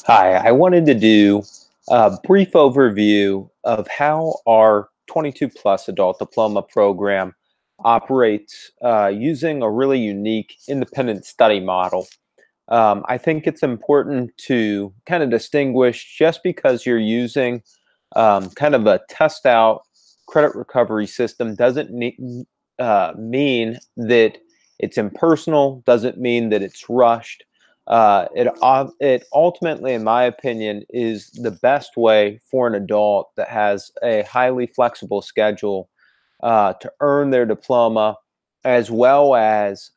Hi, I wanted to do a brief overview of how our 22 plus adult diploma program operates using a really unique independent study model. I think it's important to kind of distinguish just because you're using kind of a test out credit recovery system doesn't mean that it's impersonal, doesn't mean that it's rushed. It ultimately, in my opinion, is the best way for an adult that has a highly flexible schedule to earn their diploma, as well as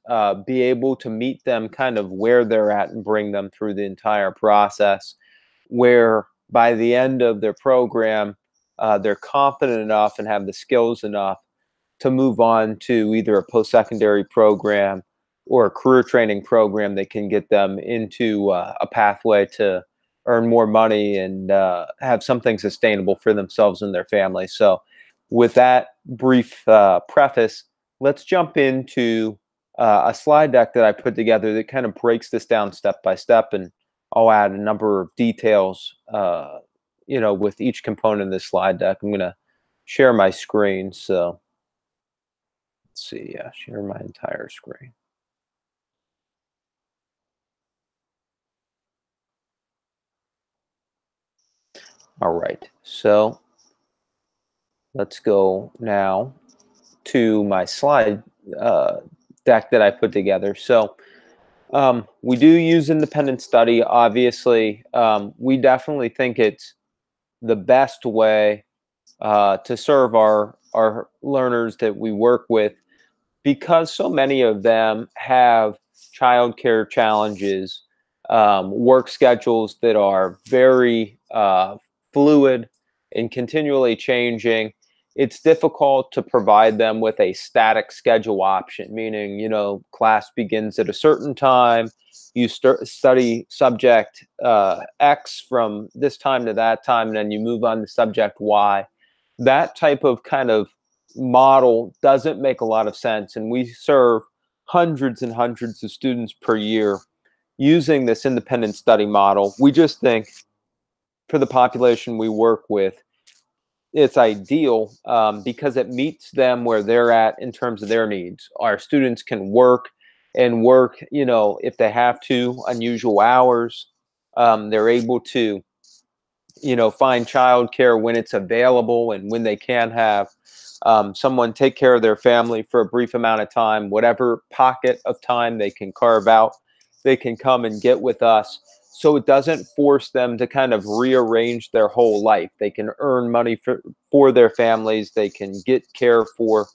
be able to meet them kind of where they're at and bring them through the entire process. Where by the end of their program, they're confident enough and have the skills enough to move on to either a post-secondary program or a career training program that can get them into a pathway to earn more money and have something sustainable for themselves and their family. So, with that brief preface, let's jump into a slide deck that I put together that kind of breaks this down step by step, and I'll add a number of details, with each component of this slide deck. I'm going to share my screen. So let's see, yeah, share my entire screen. All right, so let's go now to my slide uh, deck that I put together. So we do use independent study. Obviously, we definitely think it's the best way to serve our learners that we work with because so many of them have childcare challenges, work schedules that are very fluid and continually changing. It's difficult to provide them with a static schedule option, meaning, class begins at a certain time, you study subject X from this time to that time, and then you move on to subject Y. That type of kind of model doesn't make a lot of sense. And we serve hundreds and hundreds of students per year using this independent study model. We just think for the population we work with, it's ideal because it meets them where they're at in terms of their needs. Our students can work and work, if they have to, unusual hours. They're able to find childcare when it's available and when they can have someone take care of their family for a brief amount of time, whatever pocket of time they can carve out, they can come and get with us. So it doesn't force them to kind of rearrange their whole life. They can earn money for their families. They can get care for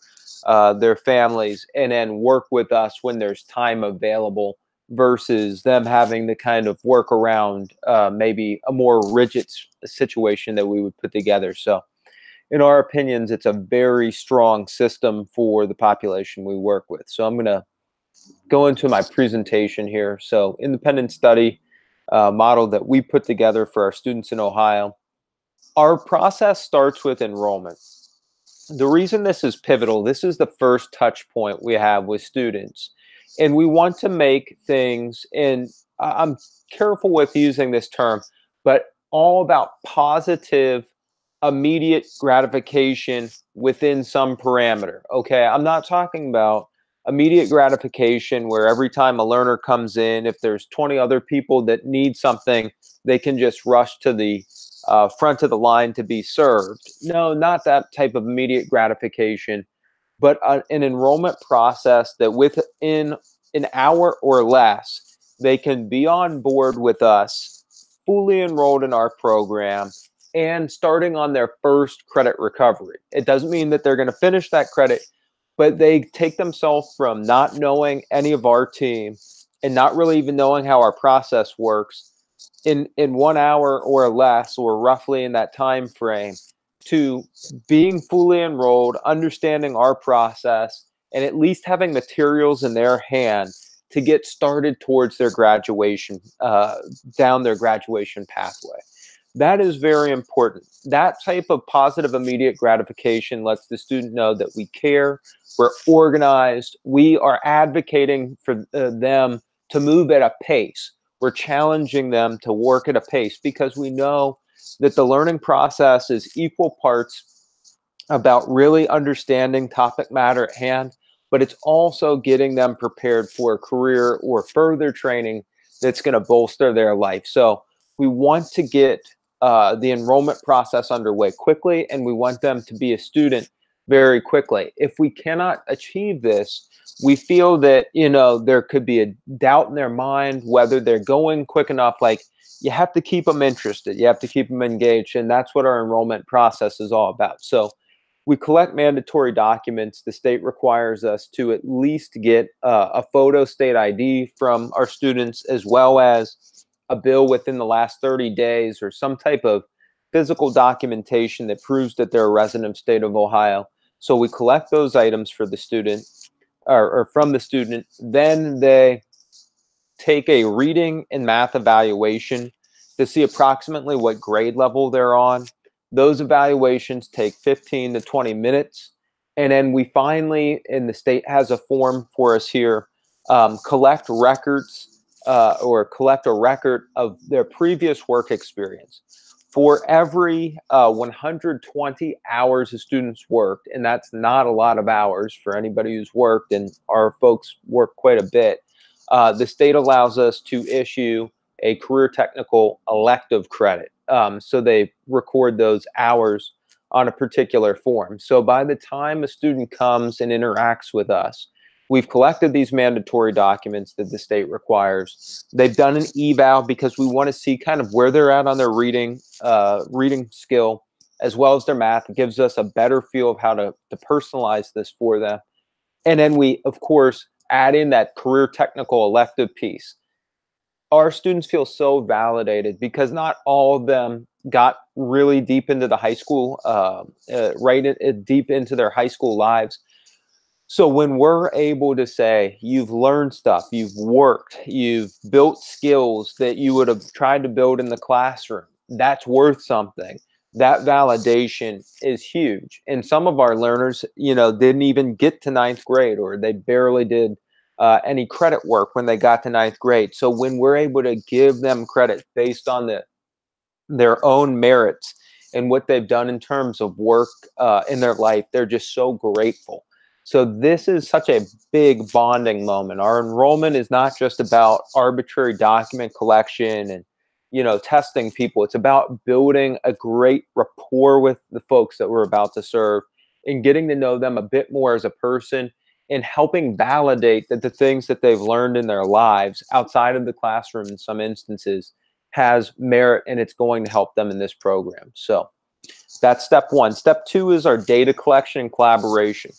their families and then work with us when there's time available versus them having to kind of work around maybe a more rigid situation that we would put together. So, in our opinions, it's a very strong system for the population we work with. So, I'm going to go into my presentation here. So, independent study model that we put together for our students in Ohio. Our process starts with enrollment. The reason this is pivotal, this is the first touch point we have with students. And we want to make things, and I'm careful with using this term, but all about positive, immediate gratification within some parameter. Okay. I'm not talking about immediate gratification where every time a learner comes in, if there's 20 other people that need something, they can just rush to the front of the line to be served. No, not that type of immediate gratification, but an enrollment process that within an hour or less, they can be on board with us, fully enrolled in our program, and starting on their first credit recovery. It doesn't mean that they're going to finish that credit, but they take themselves from not knowing any of our team and not really even knowing how our process works in 1 hour or less, or roughly in that time frame, to being fully enrolled, understanding our process, and at least having materials in their hand to get started towards their graduation, down their graduation pathway. That is very important. That type of positive immediate gratification lets the student know that we care, we're organized, we are advocating for them to move at a pace. We're challenging them to work at a pace because we know that the learning process is equal parts about really understanding topic matter at hand, but it's also getting them prepared for a career or further training that's going to bolster their life. So we want to get the enrollment process underway quickly, and we want them to be a student very quickly. If we cannot achieve this, we feel that, you know, there could be a doubt in their mind whether they're going quick enough. Like, you have to keep them interested, you have to keep them engaged, and that's what our enrollment process is all about. So we collect mandatory documents. The state requires us to at least get a photo state ID from our students, as well as a bill within the last 30 days or some type of physical documentation that proves that they're a resident of the state of Ohio. So we collect those items for the student, or from the student. Then they take a reading and math evaluation to see approximately what grade level they're on. Those evaluations take 15 to 20 minutes. And then we finally, and the state has a form for us here, collect records or collect a record of their previous work experience. For every 120 hours a student's worked, and that's not a lot of hours for anybody who's worked, and our folks work quite a bit, the state allows us to issue a career technical elective credit. So they record those hours on a particular form. So by the time a student comes and interacts with us, we've collected these mandatory documents that the state requires. They've done an eval because we want to see kind of where they're at on their reading skill, as well as their math. It gives us a better feel of how to personalize this for them. And then we, of course, add in that career technical elective piece. Our students feel so validated because not all of them got really deep into the high school, deep into their high school lives. So when we're able to say, you've learned stuff, you've worked, you've built skills that you would have tried to build in the classroom, that's worth something. That validation is huge. And some of our learners, you know, didn't even get to ninth grade, or they barely did any credit work when they got to ninth grade. So when we're able to give them credit based on their own merits and what they've done in terms of work in their life, they're just so grateful. So this is such a big bonding moment. Our enrollment is not just about arbitrary document collection and, you know, testing people. It's about building a great rapport with the folks that we're about to serve and getting to know them a bit more as a person, and helping validate that the things that they've learned in their lives outside of the classroom in some instances has merit, and it's going to help them in this program. So that's step one. Step two is our data collection and collaboration.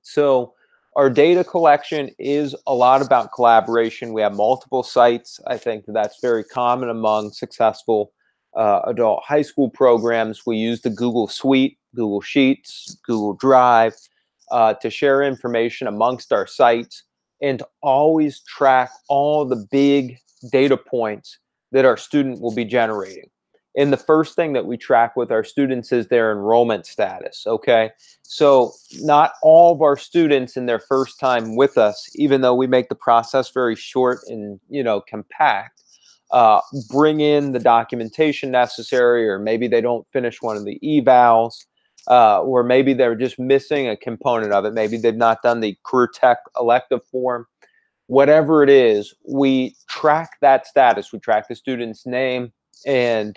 So our data collection is a lot about collaboration. We have multiple sites. I think that's very common among successful adult high school programs. We use the Google Suite, Google Sheets, Google Drive to share information amongst our sites and to always track all the big data points that our student will be generating. And the first thing that we track with our students is their enrollment status, okay? So not all of our students in their first time with us, even though we make the process very short and, you know, compact, bring in the documentation necessary, or maybe they don't finish one of the evals, or maybe they're just missing a component of it. Maybe they've not done the career tech elective form. Whatever it is, we track that status. We track the student's name and,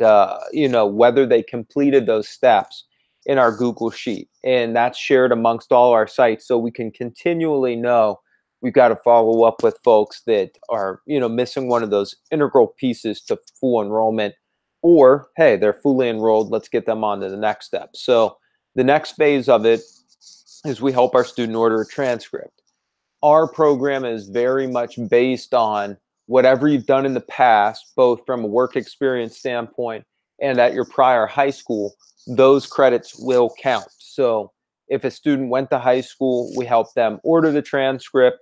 you know, whether they completed those steps in our Google Sheet. And that's shared amongst all our sites, so we can continually know we've got to follow up with folks that are, you know, missing one of those integral pieces to full enrollment, or, hey, they're fully enrolled, let's get them on to the next step. So the next phase of it is we help our student order a transcript. Our program is very much based on whatever you've done in the past, both from a work experience standpoint and at your prior high school. Those credits will count. So if a student went to high school, we help them order the transcript,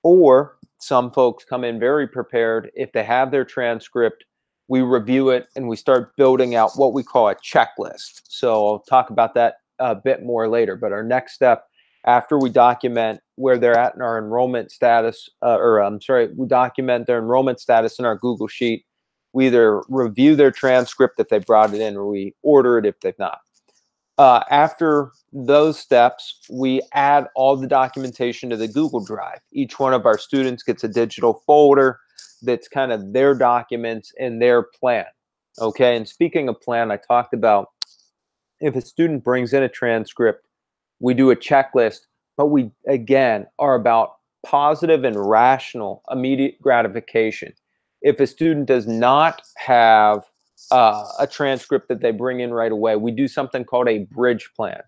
or some folks come in very prepared. If they have their transcript, we review it and we start building out what we call a checklist. So I'll talk about that a bit more later. But our next step After we document where they're at in our enrollment status, we document their enrollment status in our Google Sheet. We either review their transcript if they brought it in, or we order it if they've not. After those steps, we add all the documentation to the Google Drive. Each one of our students gets a digital folder that's kind of their documents and their plan. Okay, and speaking of plan, I talked about if a student brings in a transcript, we do a checklist, but we, again, are about positive and rational immediate gratification. If a student does not have a transcript that they bring in right away, we do something called a bridge plan.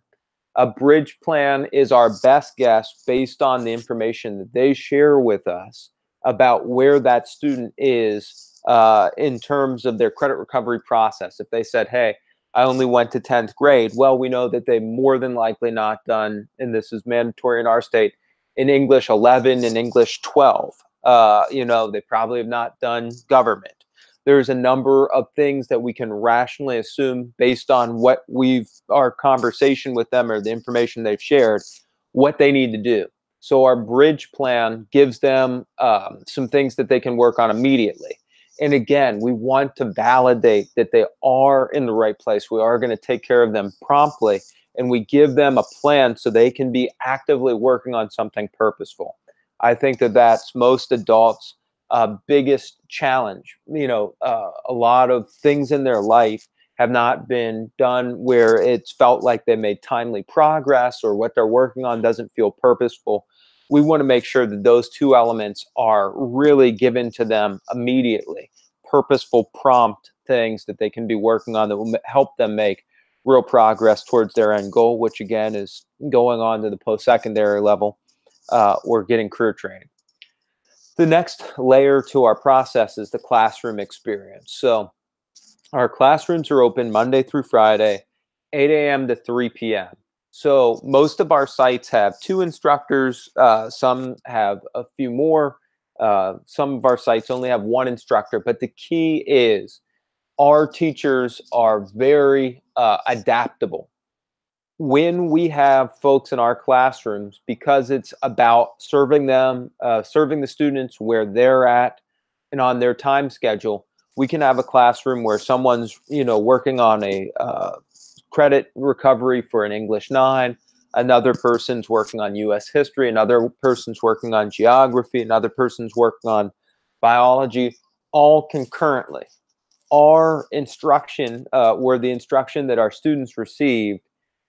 A bridge plan is our best guess based on the information that they share with us about where that student is in terms of their credit recovery process. If they said, hey, I only went to 10th grade, well, we know that they more than likely not done, and this is mandatory in our state, in English 11 and English 12. They probably have not done government. There's a number of things that we can rationally assume based on what our conversation with them or the information they've shared, what they need to do. So our bridge plan gives them some things that they can work on immediately. And again, we want to validate that they are in the right place. We are going to take care of them promptly, and we give them a plan so they can be actively working on something purposeful. I think that that's most adults' biggest challenge. A lot of things in their life have not been done where it's felt like they made timely progress, or what they're working on doesn't feel purposeful. We want to make sure that those two elements are really given to them immediately. Purposeful, prompt things that they can be working on that will help them make real progress towards their end goal, which again is going on to the post-secondary level or getting career training. The next layer to our process is the classroom experience. So our classrooms are open Monday through Friday, 8 a.m. to 3 p.m. So most of our sites have 2 instructors. Some have a few more. Some of our sites only have 1 instructor. But the key is our teachers are very adaptable. When we have folks in our classrooms, because it's about serving the students where they're at and on their time schedule, we can have a classroom where someone's working on a credit recovery for an English 9, another person's working on U.S. history, another person's working on geography, another person's working on biology, all concurrently. Our instruction, or the instruction that our students receive,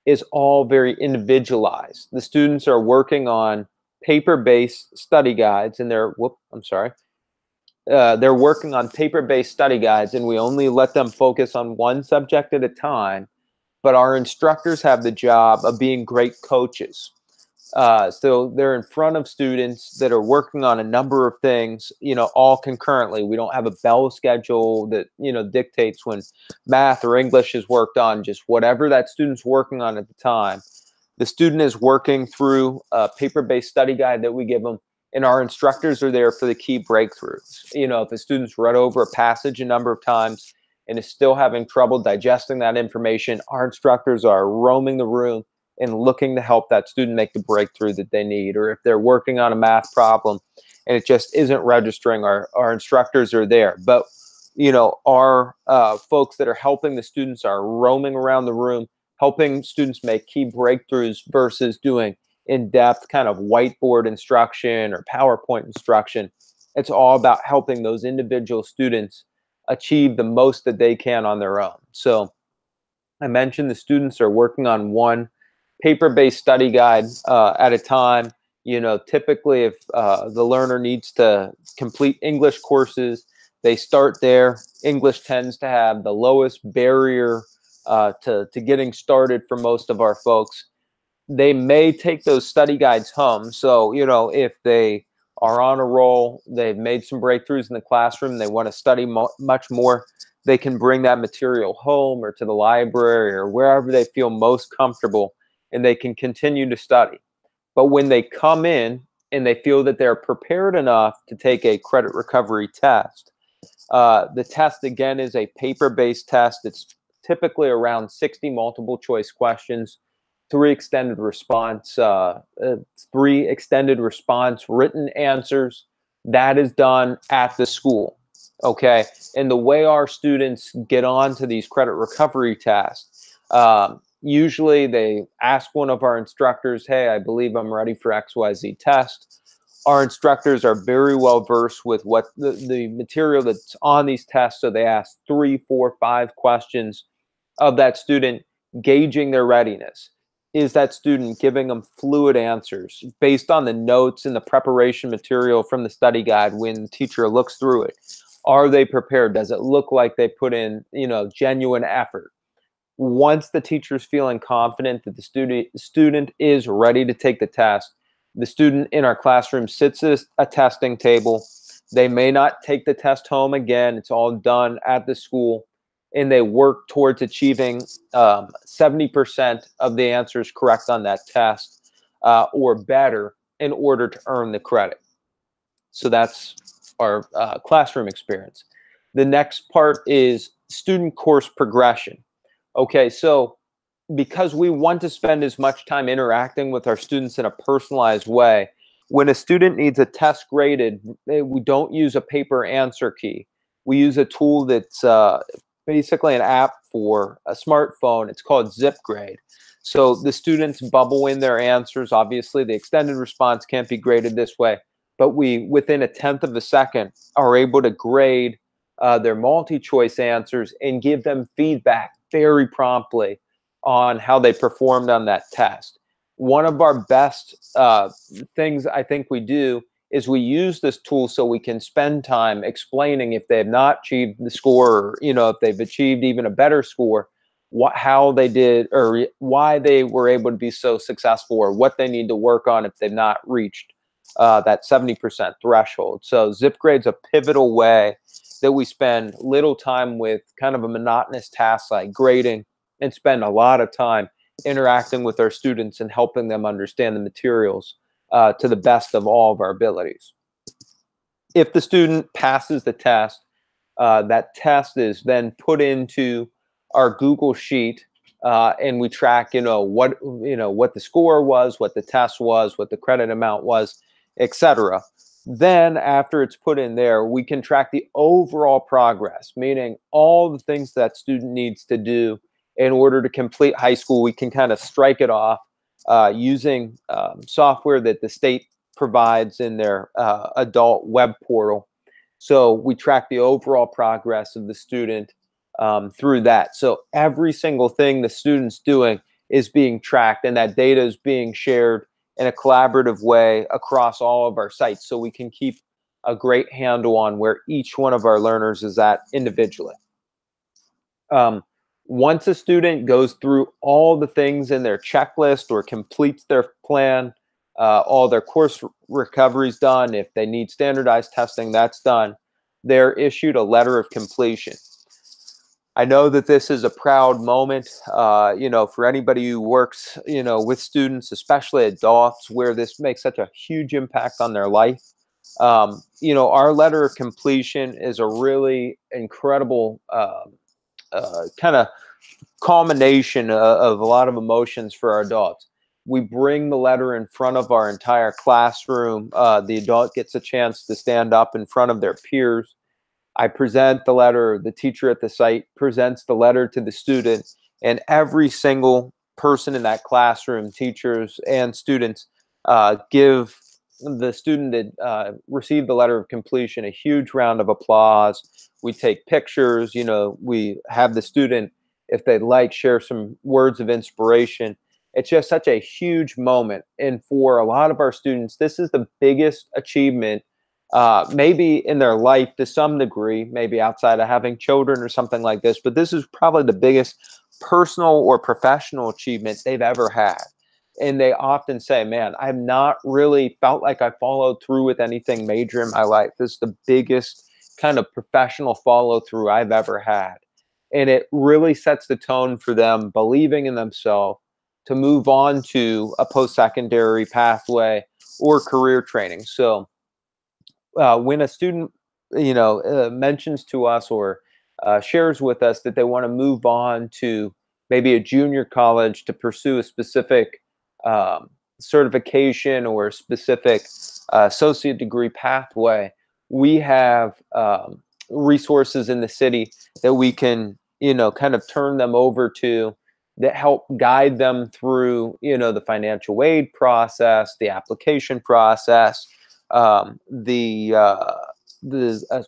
is all very individualized. The students are working on paper-based study guides, and they're working on paper-based study guides, and we only let them focus on one subject at a time. But our instructors have the job of being great coaches. So they're in front of students that are working on a number of things, all concurrently. We don't have a bell schedule that, dictates when math or English is worked on. Just whatever that student's working on at the time. The student is working through a paper-based study guide that we give them, and our instructors are there for the key breakthroughs. If a student's read over a passage a number of times and is still having trouble digesting that information, our instructors are roaming the room and looking to help that student make the breakthrough that they need. Or if they're working on a math problem and it just isn't registering, our instructors are there. But our folks that are helping the students are roaming around the room, helping students make key breakthroughs versus doing in-depth kind of whiteboard instruction or PowerPoint instruction. It's all about helping those individual students achieve the most that they can on their own. So I mentioned the students are working on one paper-based study guide at a time. Typically if the learner needs to complete English courses, they start there. English tends to have the lowest barrier to getting started for most of our folks. They may take those study guides home. So, if they are on a roll, they've made some breakthroughs in the classroom, they want to study much more, they can bring that material home or to the library or wherever they feel most comfortable, and they can continue to study. But when they come in and they feel that they're prepared enough to take a credit recovery test, the test, again, is a paper-based test. It's typically around 60 multiple choice questions three extended response, written answers. That is done at the school. Okay. And the way our students get onto these credit recovery tests, usually they ask one of our instructors, hey, I believe I'm ready for XYZ test. Our instructors are very well versed with what the material that's on these tests. So they ask 3, 4, 5 questions of that student, gauging their readiness. Is that student giving them fluid answers based on the notes and the preparation material from the study guide when the teacher looks through it? Are they prepared? Does it look like they put in, genuine effort? Once the teacher's feeling confident that the student is ready to take the test, the student in our classroom sits at a testing table. They may not take the test home again. It's all done at the school, and they work towards achieving 70% of the answers correct on that test or better in order to earn the credit. So that's our classroom experience. The next part is student course progression. Okay, so because we want to spend as much time interacting with our students in a personalized way, when a student needs a test graded, we don't use a paper answer key. We use a tool that's basically an app for a smartphone. It's called ZipGrade. So the students bubble in their answers. Obviously, the extended response can't be graded this way, but we, within a tenth of a second, are able to grade their multi-choice answers and give them feedback very promptly on how they performed on that test. One of our best things I think we do is we use this tool so we can spend time explaining if they have not achieved the score, or, if they've achieved even a better score, how they did, or why they were able to be so successful, or what they need to work on if they've not reached that 70% threshold. So ZipGrade's a pivotal way that we spend little time with kind of a monotonous task like grading, and spend a lot of time interacting with our students and helping them understand the materials to the best of all of our abilities. If the student passes the test, that test is then put into our Google Sheet, and we track, what the score was, what the test was, what the credit amount was, etc. Then after it's put in there, we can track the overall progress, meaning all the things that student needs to do in order to complete high school. We can kind of strike it off using software that the state provides in their adult web portal. So we track the overall progress of the student through that. So every single thing the student's doing is being tracked, and that data is being shared in a collaborative way across all of our sites, so we can keep a great handle on where each one of our learners is at individually. Once a student goes through all the things in their checklist or completes their plan, all their course recovery's done. If they need standardized testing, that's done. They're issued a letter of completion. I know that this is a proud moment, for anybody who works, with students, especially adults, where this makes such a huge impact on their life. Our letter of completion is a really incredible kind of culmination of a lot of emotions for our adults. We bring the letter in front of our entire classroom. The adult gets a chance to stand up in front of their peers. I present the letter, the teacher at the site presents the letter to the student, and every single person in that classroom, teachers and students, give the student that received the letter of completion a huge round of applause. We take pictures, we have the student, if they'd like, share some words of inspiration. It's just such a huge moment. And for a lot of our students, this is the biggest achievement maybe in their life to some degree, maybe outside of having children or something like this, but this is probably the biggest personal or professional achievement they've ever had. And they often say, man, I've not really felt like I followed through with anything major in my life. This is the biggest kind of professional follow through I've ever had. And it really sets the tone for them believing in themselves to move on to a post-secondary pathway or career training. So when a student, mentions to us or shares with us that they want to move on to maybe a junior college to pursue a specific um, certification or a specific associate degree pathway, we have resources in the city that we can, kind of turn them over to, that help guide them through, the financial aid process, the application process, the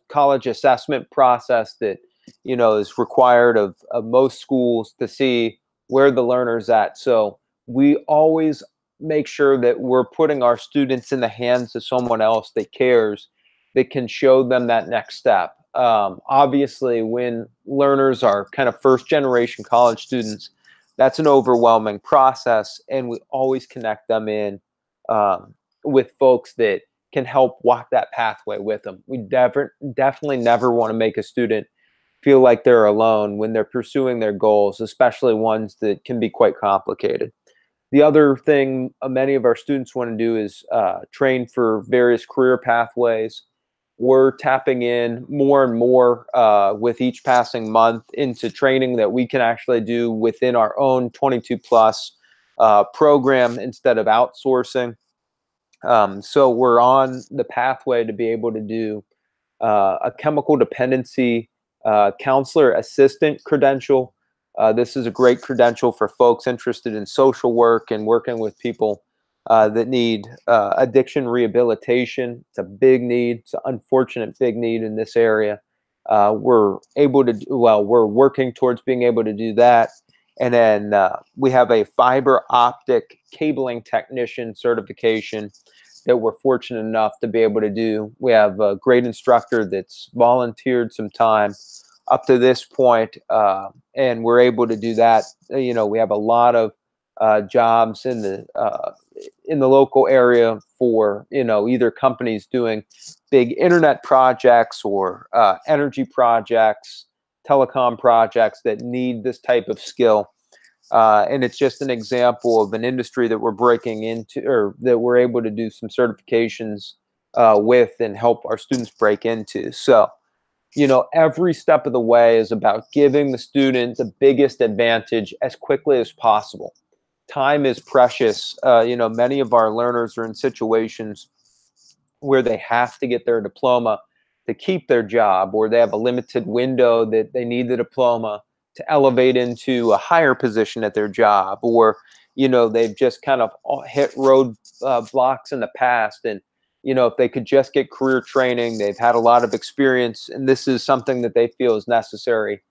college assessment process that, is required of most schools to see where the learner's at. So we always make sure that we're putting our students in the hands of someone else that cares, that can show them that next step. Obviously, when learners are kind of first generation college students, that's an overwhelming process, and we always connect them in um, with folks that can help walk that pathway with them. We definitely never want to make a student feel like they're alone when they're pursuing their goals, especially ones that can be quite complicated. The other thing many of our students want to do is train for various career pathways. We're tapping in more and more with each passing month into training that we can actually do within our own 22 plus program instead of outsourcing. So we're on the pathway to be able to do a chemical dependency counselor assistant credential. This is a great credential for folks interested in social work and working with people that need addiction rehabilitation. It's a big need. It's an unfortunate big need in this area. We're able to, we're working towards being able to do that. And then we have a fiber optic cabling technician certification that we're fortunate enough to be able to do. We have a great instructor that's volunteered some time up to this point, and we're able to do that. We have a lot of jobs in the local area for either companies doing big internet projects or energy projects, telecom projects that need this type of skill. And it's just an example of an industry that we're breaking into, or that we're able to do some certifications with and help our students break into. So, every step of the way is about giving the student the biggest advantage as quickly as possible. Time is precious. Many of our learners are in situations where they have to get their diploma to keep their job, or they have a limited window that they need the diploma to elevate into a higher position at their job, or they've just kind of hit road blocks in the past, and if they could just get career training, they've had a lot of experience, and this is something that they feel is necessary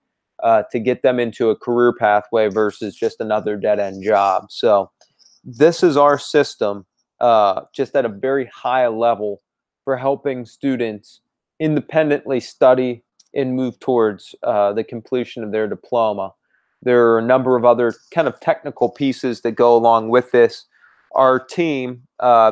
to get them into a career pathway versus just another dead-end job. So this is our system, just at a very high level, for helping students independently study and move towards the completion of their diploma. There are a number of other kind of technical pieces that go along with this. Our team,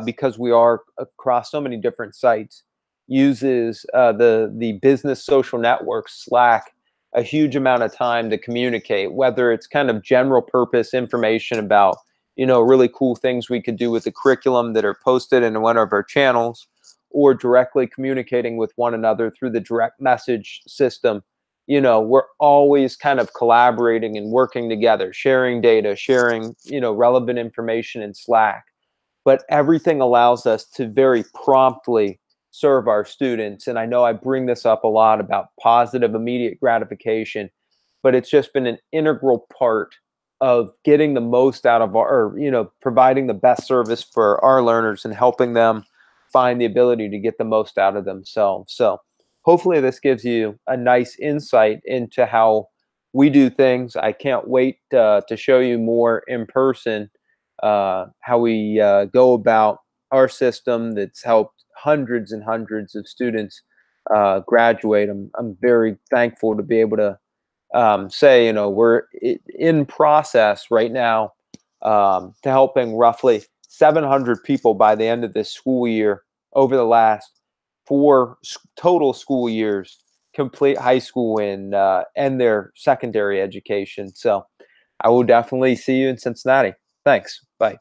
because we are across so many different sites, uses the business social network Slack a huge amount of time to communicate, whether it's kind of general purpose information about really cool things we could do with the curriculum that are posted in one of our channels, or directly communicating with one another through the direct message system. We're always kind of collaborating and working together, sharing data, sharing, relevant information in Slack. But everything allows us to very promptly serve our students. And I know I bring this up a lot about positive immediate gratification, but it's just been an integral part of getting the most out of providing the best service for our learners and helping them find the ability to get the most out of themselves. So hopefully this gives you a nice insight into how we do things. I can't wait to show you more in person how we go about our system that's helped hundreds and hundreds of students graduate. I'm very thankful to be able to say, we're in process right now to helping roughly 700 people by the end of this school year over the last 4 total school years complete high school and end their secondary education. So I will definitely see you in Cincinnati. Thanks. Bye.